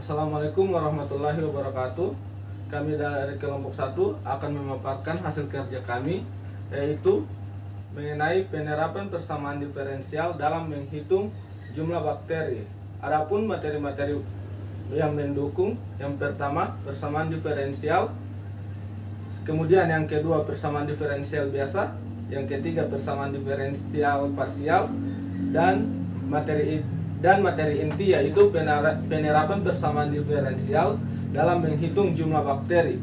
Assalamualaikum warahmatullahi wabarakatuh. Kami dari kelompok 1 akan memaparkan hasil kerja kami, yaitu mengenai penerapan persamaan diferensial dalam menghitung jumlah bakteri. Adapun materi-materi yang mendukung, yang pertama persamaan diferensial, kemudian yang kedua persamaan diferensial biasa, yang ketiga persamaan diferensial parsial, dan materi inti yaitu penerapan persamaan diferensial dalam menghitung jumlah bakteri.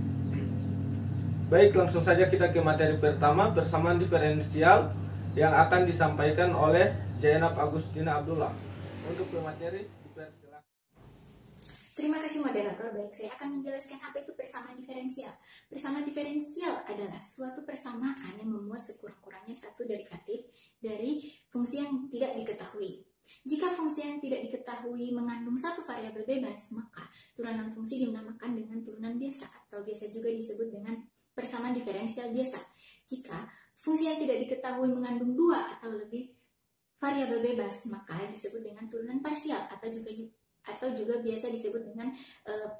Baik, langsung saja kita ke materi pertama, persamaan diferensial, yang akan disampaikan oleh Zainab Agustina Abdullah. Untuk pemateri, dipersilakan. Terima kasih moderator. Baik, saya akan menjelaskan apa itu persamaan diferensial. Persamaan diferensial adalah suatu persamaan yang memuat sekurang-kurangnya satu derivatif dari fungsi yang tidak diketahui. Jika fungsi yang tidak diketahui mengandung satu variabel bebas, maka turunan fungsi dinamakan dengan turunan biasa atau biasa juga disebut dengan persamaan diferensial biasa. Jika fungsi yang tidak diketahui mengandung dua atau lebih variabel bebas, maka disebut dengan turunan parsial atau juga biasa disebut dengan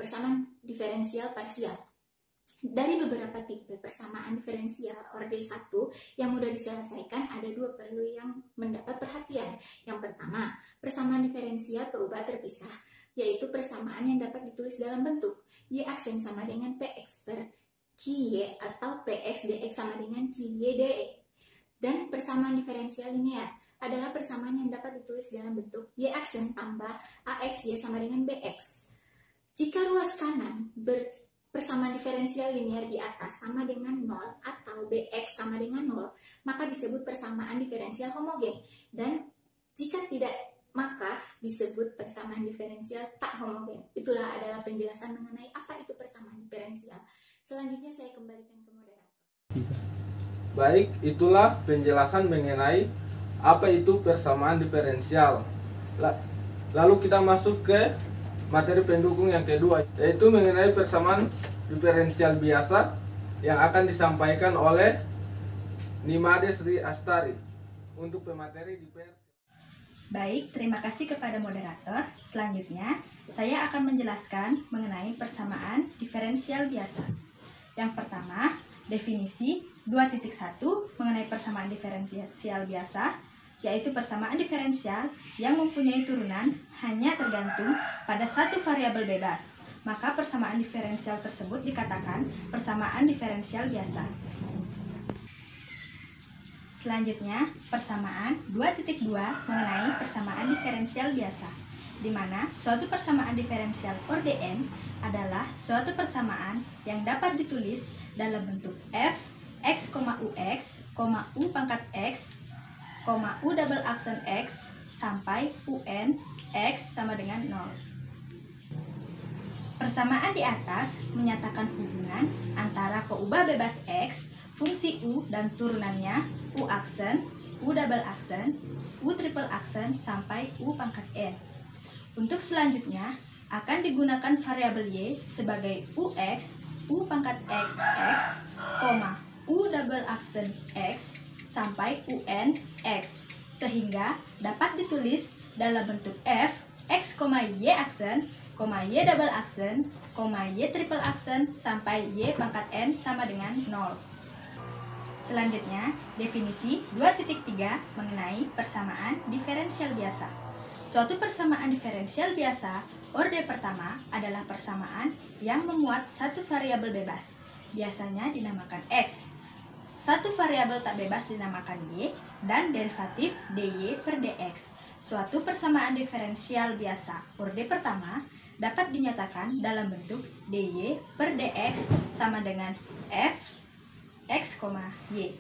persamaan diferensial parsial. Dari beberapa tipe persamaan diferensial orde 1 yang mudah diselesaikan, ada dua perlu yang mendapat perhatian. Yang pertama, persamaan diferensial peubah terpisah, yaitu persamaan yang dapat ditulis dalam bentuk Y aksen sama dengan PX per QY atau PX dx sama dengan QY dE. Dan persamaan diferensial linear adalah persamaan yang dapat ditulis dalam bentuk Y aksen tambah AXY sama dengan BX. Jika ruas kanan persamaan diferensial linear di atas sama dengan 0 atau BX sama dengan 0, maka disebut persamaan diferensial homogen. Dan jika tidak, maka disebut persamaan diferensial tak homogen. Itulah adalah penjelasan mengenai apa itu persamaan diferensial. Selanjutnya saya kembalikan ke moderator. Baik, itulah penjelasan mengenai apa itu persamaan diferensial. Lalu kita masuk ke materi pendukung yang kedua, yaitu mengenai persamaan diferensial biasa yang akan disampaikan oleh Nimade Sri Astari. Untuk pemateri Baik, terima kasih kepada moderator. Selanjutnya, saya akan menjelaskan mengenai persamaan diferensial biasa. Yang pertama, definisi 2.1 mengenai persamaan diferensial biasa, yaitu persamaan diferensial yang mempunyai turunan hanya tergantung pada satu variabel bebas. Maka persamaan diferensial tersebut dikatakan persamaan diferensial biasa. Selanjutnya, persamaan 2.2 mengenai persamaan diferensial biasa, di mana suatu persamaan diferensial orde n adalah suatu persamaan yang dapat ditulis dalam bentuk f x, ux, u pangkat x, u double aksen x sampai un x sama dengan 0. Persamaan di atas menyatakan hubungan antara peubah bebas x, fungsi u dan turunannya u aksen, u double aksen, u triple aksen sampai u pangkat n. Untuk selanjutnya akan digunakan variabel y sebagai ux, u pangkat x, u double aksen x sampai un x, sehingga dapat ditulis dalam bentuk f x, y aksen, y double aksen, y triple aksen sampai y pangkat n sama dengan 0. Selanjutnya, definisi 2.3 mengenai persamaan diferensial biasa. Suatu persamaan diferensial biasa orde pertama adalah persamaan yang memuat satu variabel bebas, biasanya dinamakan x. Satu variabel tak bebas dinamakan y, dan derivatif dy per dx. Suatu persamaan diferensial biasa orde pertama dapat dinyatakan dalam bentuk dy per dx sama dengan f x, y.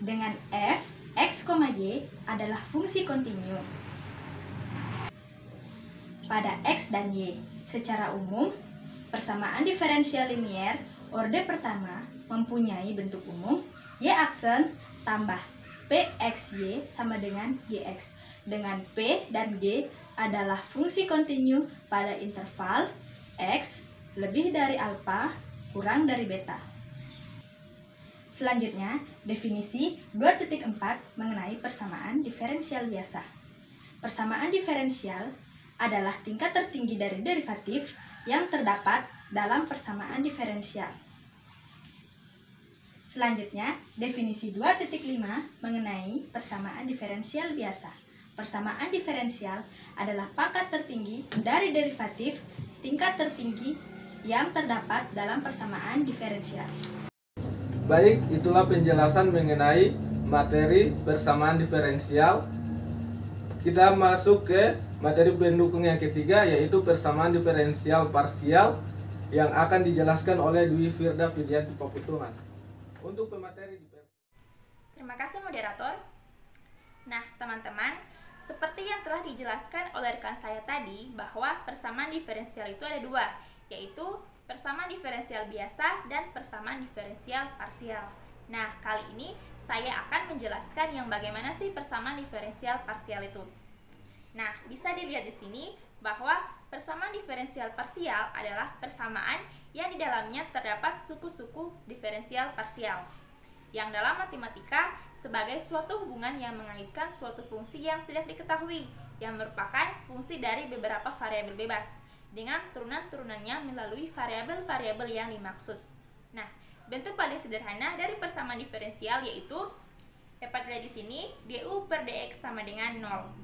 Dengan f x, y adalah fungsi kontinu pada x dan y. Secara umum, persamaan diferensial linear orde pertama mempunyai bentuk umum y aksen tambah pxy sama dengan yx, dengan p dan g adalah fungsi kontinu pada interval x lebih dari alfa kurang dari beta. Selanjutnya, definisi 2.4 mengenai persamaan diferensial biasa. Persamaan diferensial adalah tingkat tertinggi dari derivatif yang terdapat dalam persamaan diferensial. Selanjutnya, definisi 2.5 mengenai persamaan diferensial biasa. Persamaan diferensial adalah pangkat tertinggi dari derivatif tingkat tertinggi yang terdapat dalam persamaan diferensial. Baik, itulah penjelasan mengenai materi persamaan diferensial. Kita masuk ke materi pendukung yang ketiga, yaitu persamaan diferensial parsial yang akan dijelaskan oleh Dwi Firda Fidianti Paputungan. Untuk pemateri Terima kasih moderator. Nah, teman-teman, seperti yang telah dijelaskan oleh rekan saya tadi, bahwa persamaan diferensial itu ada dua, yaitu persamaan diferensial biasa dan persamaan diferensial parsial. Nah, kali ini saya akan menjelaskan yang bagaimana sih persamaan diferensial parsial itu. Nah, bisa dilihat di sini bahwa persamaan diferensial parsial adalah persamaan yang di dalamnya terdapat suku-suku diferensial parsial, yang dalam matematika sebagai suatu hubungan yang mengaitkan suatu fungsi yang tidak diketahui, yang merupakan fungsi dari beberapa variabel bebas, dengan turunan-turunannya melalui variabel-variabel yang dimaksud. Nah, bentuk paling sederhana dari persamaan diferensial yaitu dapat dilihat di sini du per dx sama dengan 0,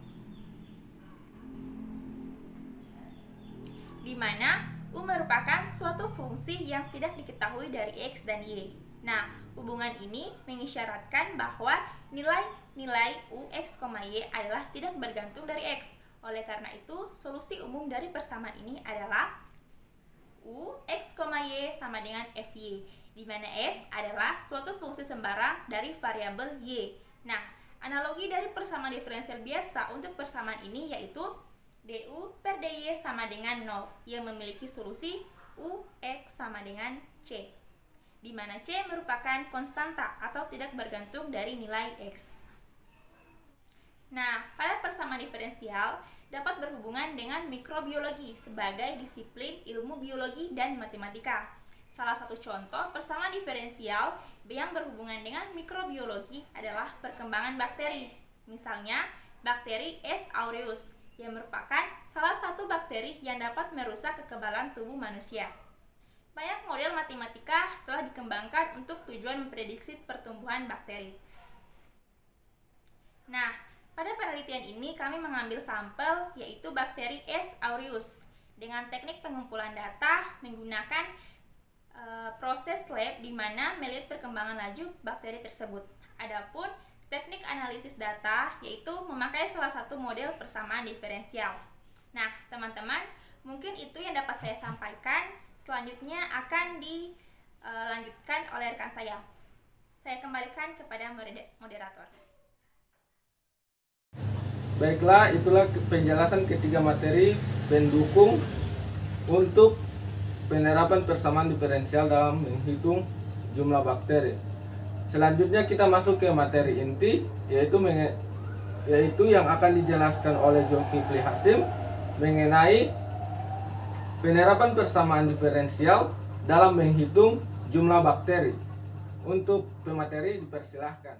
di mana u merupakan suatu fungsi yang tidak diketahui dari x dan y. Nah, hubungan ini mengisyaratkan bahwa nilai u x, y adalah tidak bergantung dari x. Oleh karena itu, solusi umum dari persamaan ini adalah u x, y sama dengan fy, di mana f adalah suatu fungsi sembarang dari variabel y. Nah, analogi dari persamaan diferensial biasa untuk persamaan ini yaitu du per dy sama dengan 0 yang memiliki solusi u x sama dengan c, di mana c merupakan konstanta atau tidak bergantung dari nilai x. Nah, pada persamaan diferensial dapat berhubungan dengan mikrobiologi sebagai disiplin ilmu biologi dan matematika. Salah satu contoh persamaan diferensial yang berhubungan dengan mikrobiologi adalah perkembangan bakteri. Misalnya, bakteri S. aureus yang merupakan salah satu bakteri yang dapat merusak kekebalan tubuh manusia. Banyak model matematika telah dikembangkan untuk tujuan memprediksi pertumbuhan bakteri. Nah, pada penelitian ini kami mengambil sampel yaitu bakteri S. aureus dengan teknik pengumpulan data menggunakan proses lab di mana melihat perkembangan laju bakteri tersebut. Adapun teknik analisis data yaitu memakai salah satu model persamaan diferensial. Nah, teman-teman, mungkin itu yang dapat saya sampaikan. Selanjutnya akan dilanjutkan oleh rekan saya. Saya kembalikan kepada moderator. Baiklah, itulah penjelasan ketiga materi pendukung untuk penerapan persamaan diferensial dalam menghitung jumlah bakteri. Selanjutnya kita masuk ke materi inti, yaitu yang akan dijelaskan oleh Zulkifli Hasim mengenai penerapan persamaan diferensial dalam menghitung jumlah bakteri. Untuk pemateri dipersilahkan.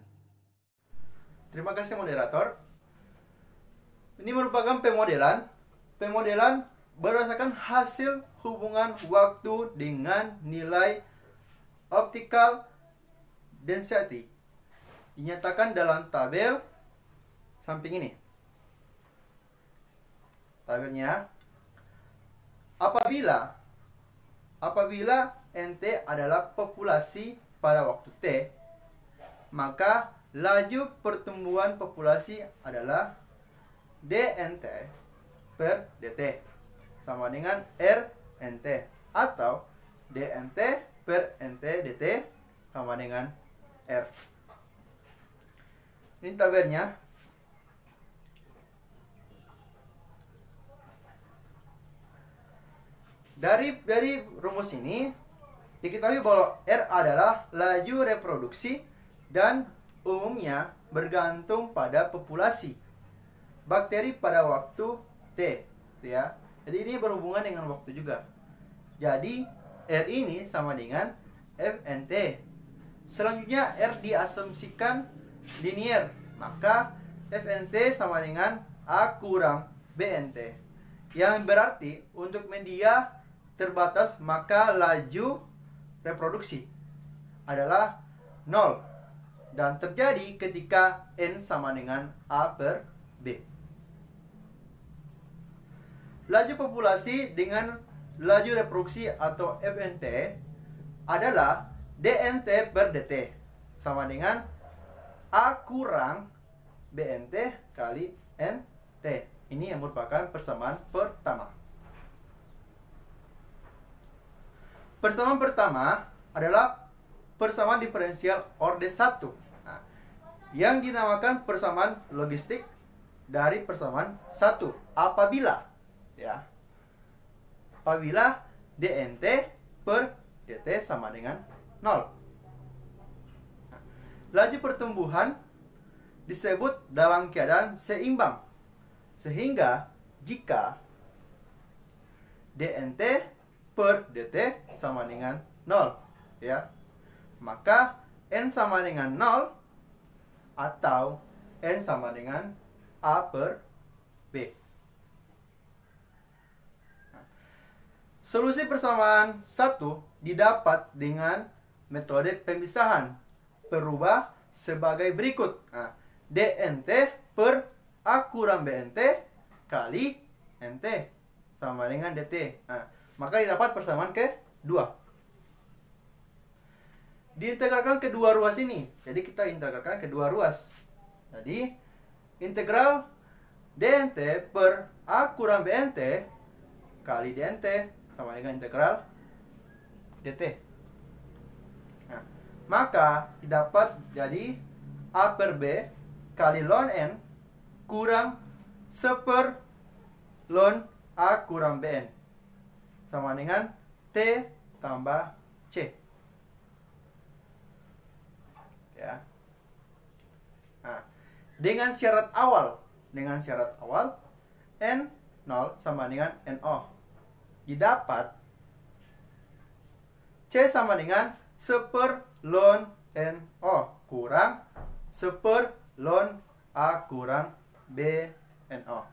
Terima kasih moderator. Ini merupakan pemodelan. Pemodelan berdasarkan hasil hubungan waktu dengan nilai optical density dinyatakan dalam tabel samping ini. Tabelnya, apabila NT adalah populasi pada waktu T, maka laju pertumbuhan populasi adalah dNt per dt sama dengan rNt, atau dNt per nt dt sama dengan R. Ini tabelnya. Dari rumus ini diketahui bahwa R adalah laju reproduksi dan umumnya bergantung pada populasi bakteri pada waktu T, ya. Jadi ini berhubungan dengan waktu juga. Jadi R ini sama dengan fNt. Selanjutnya R diasumsikan linier, maka fNt sama dengan A kurang BNT. yang berarti untuk media terbatas maka laju reproduksi adalah 0 dan terjadi ketika N sama dengan A per B. Laju populasi dengan laju reproduksi atau FNT adalah DNT per DT sama dengan A kurang BNT kali NT. Ini yang merupakan persamaan pertama. Persamaan pertama adalah persamaan diferensial orde 1. Nah, yang dinamakan persamaan logistik dari persamaan 1 apabila DNT per DT sama dengan 0. Nah, laju pertumbuhan disebut dalam keadaan seimbang. Sehingga jika DNT per DT sama dengan 0, maka N sama dengan 0 atau N sama dengan A per B. Solusi persamaan 1 didapat dengan metode pemisahan berubah sebagai berikut. DNT per A kurang BNT kali NT sama dengan DT. Maka didapat persamaan kedua. Diintegralkan kedua ruas ini. Jadi kita integralkan kedua ruas. Jadi integral DNT per A kurang BNT kali DNT sama dengan integral DT. Maka didapat jadi A per B kali ln N kurang 1/ln A kurang Bn sama dengan T tambah C. Dengan syarat awal N0 sama dengan NO. Didapat C sama dengan 1/ln NO kurang 1/ln A kurang BNO.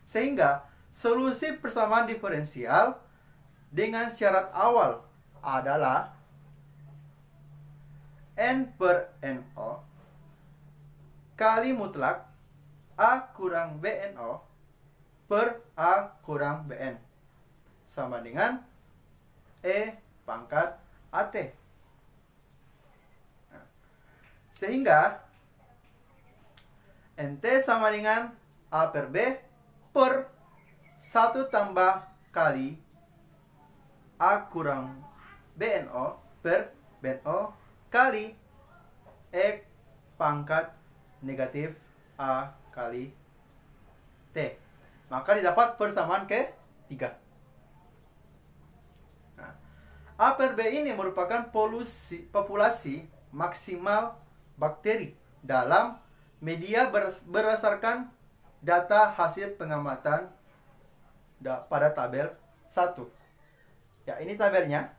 Sehingga solusi persamaan diferensial dengan syarat awal adalah N per NO kali mutlak A kurang BNO per A kurang Bn sama dengan E pangkat AT. Sehingga NT sama dengan A per B per 1 tambah kali A kurang BNO per BNO kali E pangkat negatif A kali T. Maka didapat persamaan ketiga. A per B ini merupakan populasi maksimal bakteri dalam media berdasarkan data hasil pengamatan pada tabel 1. Ini tabelnya.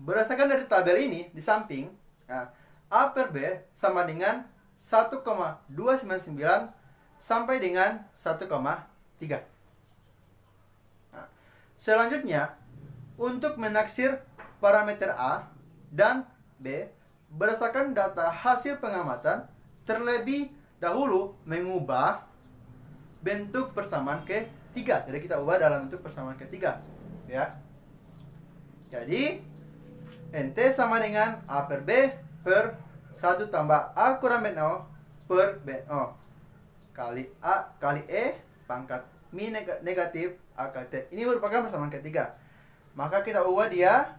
Berdasarkan dari tabel ini di samping, A per B sama dengan 1,299 sampai dengan 1,3. Selanjutnya, untuk menaksir parameter A dan B berdasarkan data hasil pengamatan, terlebih dahulu mengubah bentuk persamaan ketiga. Jadi kita ubah dalam bentuk persamaan ketiga, Jadi NT sama dengan A per B per 1 tambah A kurang BNO per BNO kali A kali E pangkat min negatif A kali T. Ini merupakan persamaan ketiga. Maka kita ubah dia.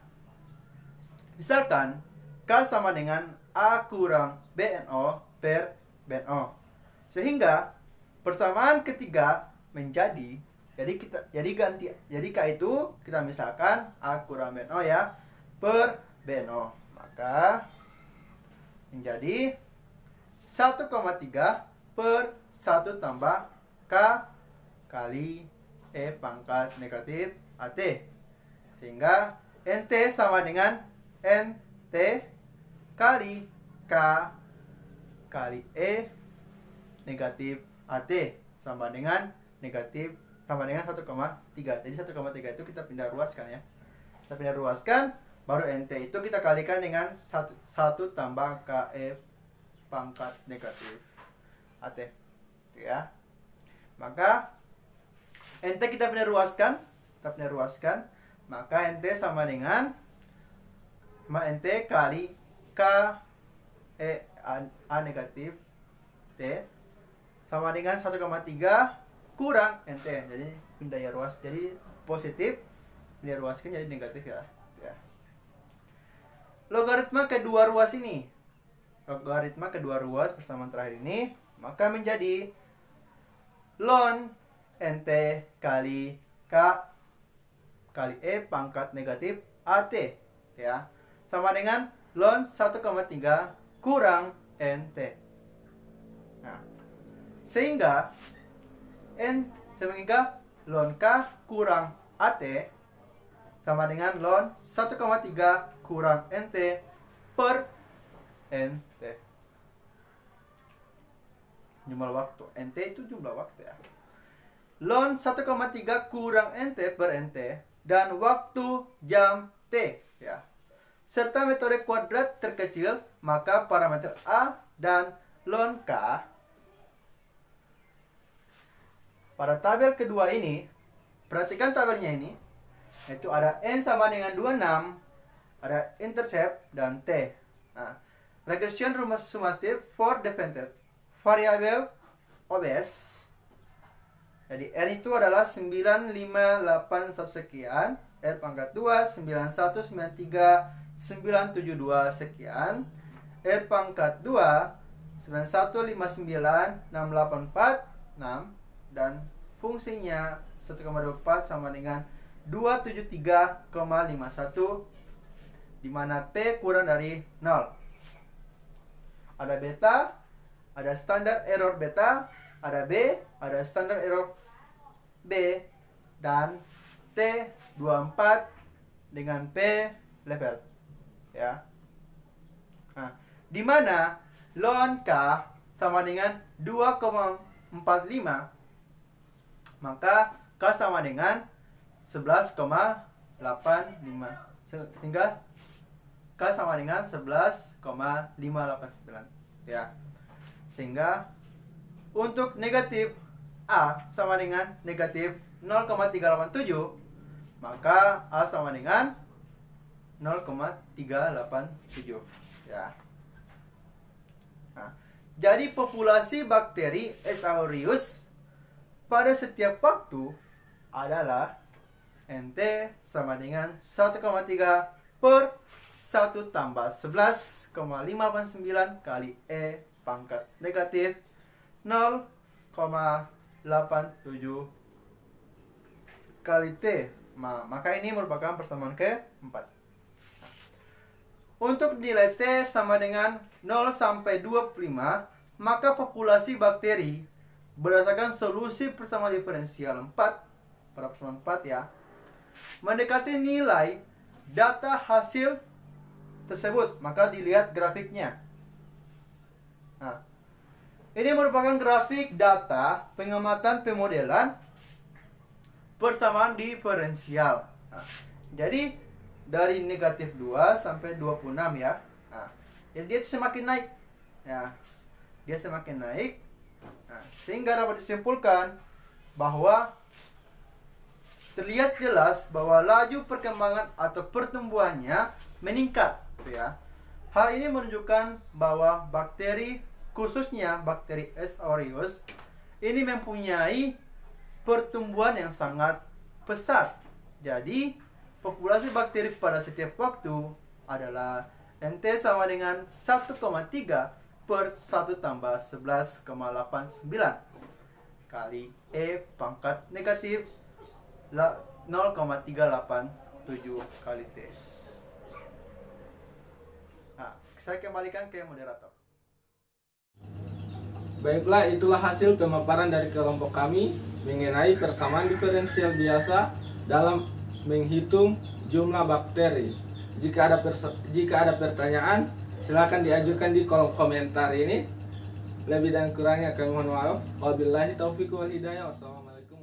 Misalkan K sama dengan A kurang BNO per BNO. Sehingga persamaan ketiga menjadi jadi K itu kita misalkan A kurang BNO per BNO. Maka menjadi 1,3 per 1 tambah K kali E pangkat negatif AT. Sehingga NT sama dengan NT kali K kali E negatif AT sama dengan 1,3. Jadi 1,3 itu kita pindah ruaskan ya. Kita pindah ruaskan, baru NT itu kita kalikan dengan 1 tambah KE pangkat negatif AT. Gitu ya. Maka NT kita pindah ruaskan, maka NT sama dengan NT kali KE A negatif T sama dengan 1,3 kurang NT. Jadi pindah ruas, jadi positif, pindah ruaskan jadi negatif ya. Logaritma kedua ruas ini, persamaan terakhir ini, maka menjadi ln NT kali K kali E pangkat negatif AT ya, sama dengan ln 1,3 kurang NT. Nah, sehingga ln K kurang AT sama dengan ln 1,3 kurang NT per NT. Jumlah waktu. NT itu jumlah waktu ya. Ln 1,3 kurang NT per NT dan waktu jam T ya. Serta metode kuadrat terkecil, maka parameter A dan ln K pada tabel kedua ini, perhatikan tabelnya ini, itu ada N sama dengan 26, ada intercept dan T. Nah, regression rumus summative for dependent variable obs. Jadi R itu adalah 9581 sekian, R pangkat 2 9193 972 sekian, R pangkat 2 9159 6846 dan fungsinya 1,24 sama dengan 273,51, di mana P kurang dari 0. Ada beta, ada standar error beta, ada B, ada standar error B, dan T24 dengan P level ya. Nah, di mana ln K sama dengan 2,45, maka K sama dengan 11,85, sehingga K sama dengan 11,589 ya. Sehingga untuk negatif A sama dengan negatif 0,387, maka A sama dengan 0,387 ya. Nah, jadi populasi bakteri S. aureus pada setiap waktu adalah NT sama dengan 1,3 per 1 tambah 11,589 kali E pangkat negatif 0,87 kali T. Maka ini merupakan persamaan keempat. Untuk nilai T sama dengan 0 sampai 25, maka populasi bakteri berdasarkan solusi persamaan diferensial 4, pada persamaan 4 ya, mendekati nilai data hasil tersebut. Maka dilihat grafiknya. Nah, ini merupakan grafik data pengamatan pemodelan persamaan diferensial. Nah, jadi dari negatif 2 sampai 26 ya. Nah, jadi dia semakin naik. Ya, dia semakin naik. Nah, sehingga dapat disimpulkan bahwa terlihat jelas bahwa laju perkembangan atau pertumbuhannya meningkat, ya. Hal ini menunjukkan bahwa bakteri, khususnya bakteri S. aureus, ini mempunyai pertumbuhan yang sangat pesat. Jadi populasi bakteri pada setiap waktu adalah NT sama dengan 1,3 per 1 tambah 11,89 kali E pangkat negatif 0,387 kali T. Nah, saya kembalikan ke moderator. Baiklah, itulah hasil pemaparan dari kelompok kami mengenai persamaan diferensial biasa dalam menghitung jumlah bakteri. Jika ada pertanyaan, silakan diajukan di kolom komentar ini. Lebih dan kurangnya kami mohon maaf. Wabillahi taufiq wal hidayah. Wassalamualaikum.